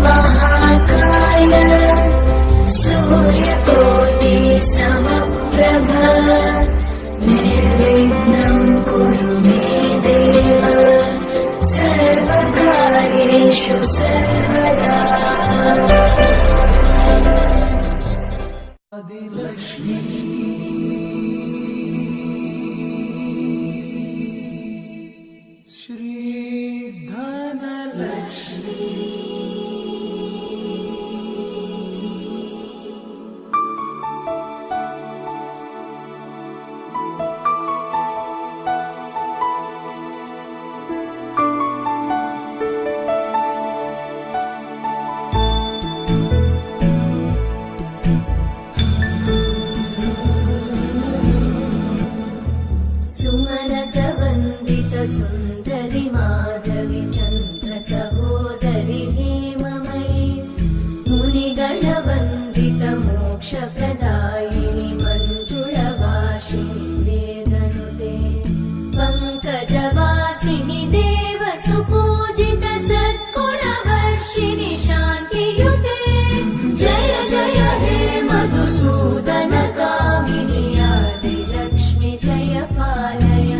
महाकाय सूर्यकोटि समप्रभ निर्विघ्नं कुरु मे देव सर्वकार्येषु सर्वदा। आदिलक्ष्मी श्री धनलक्ष्मी सुमनसवन्दित सुन्दरि माधवि चन्द्र सहोदरि हेममयि मुनिगणवन्दित मोक्षप्रदायिनि मञ्जुळवासिनि वेदनुते पङ्कजवासिनि देव सुपूजित सद्गुणवर्षिणि शान्तियुते जय जय हे मधुसूदन कामिनि आदिलक्ष्मि जय पालय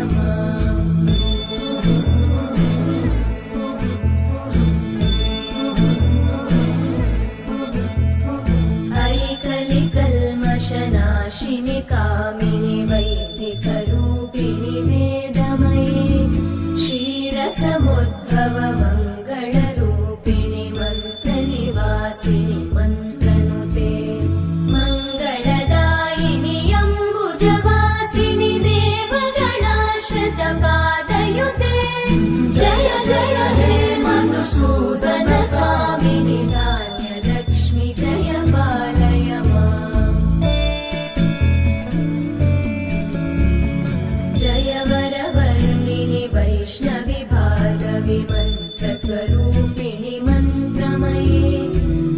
कल्मषनाशिनि कामिनि वैदिकरूपिणि वेदमये क्षीरसमुद्भव मङ्गलरूपिणि मन्त्रनिवासिनि मन्त्रनुते मङ्गलदायिनि अम्बुजवासिनि देवगणाश्रितपादयुते जय जय हे मधुसूदन कामिनि धान्यलक्ष्मि जय पालय जय वरवर्णिनि वैष्णवि भार्गवि मन्त्रस्वरूपिणि मन्त्रमये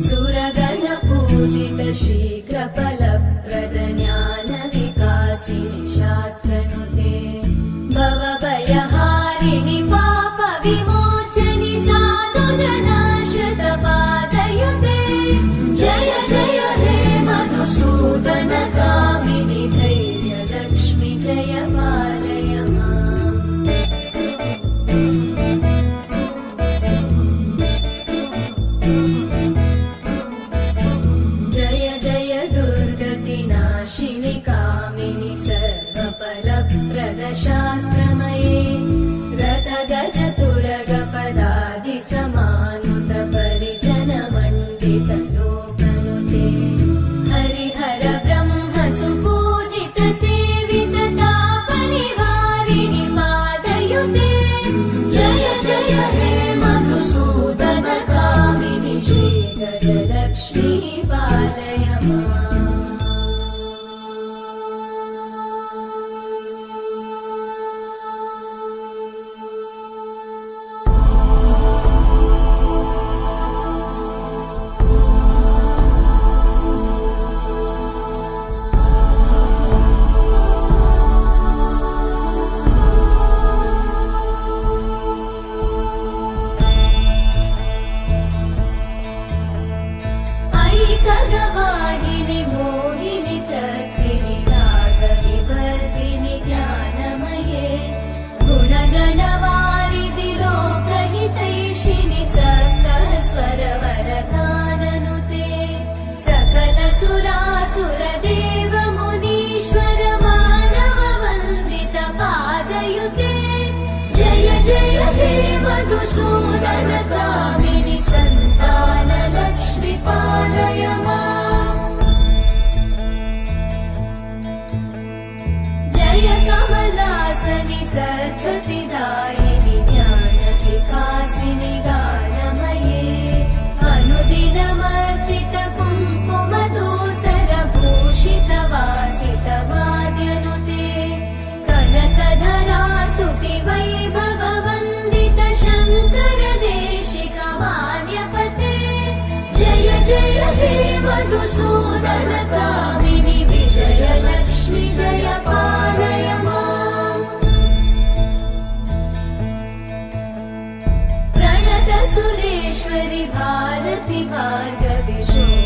सुरगणपूजित शीघ्रफलप्रद ज्ञानविकासिनि शास्त्रनुते भवभयहारिणि पापविमोचनि साधुजनाश्रितपादयुते जय जय हे मधुसूदन कामिनि धैर्यलक्ष्मि जय पालय जय जय दुर्गतिनाशिनि कामिनि सर्वफलप्रद शास्त्रमये रथगजतुरगपदादि समानुत परिजनमण्डित लोकनुते हरिहर ब्रह्म सुपूजित सेवित तापनिवारिणि पादयुते जय जय हे मधुसूदन कामिनि श्रीगजलक्ष्मी पालय ऐकगवाहिनि मोहिनि चक्रिणि रागविवर्धिनि ज्ञानमये गुणगणवारिधि लोकहितैषिणि सप्तस्वरवरगाननुते सकल सुरासुर देव मुनीश्वर मानव वन्दित पादयुते जय जय हे मधुसूदन कामिनि सन्तान लक्ष्मि पालय जय कमलासनि सद्गतिदायिनि ज्ञानविकासिनि गानमये अनुदिनमर्चित कुङ्कुमधूसर भूषित वासित वाद्यनुते कनकधरा स्तुति वैभव वन्दित शङ्कर देशि भारति भार्गवि शोभितवासितवाद्यनुते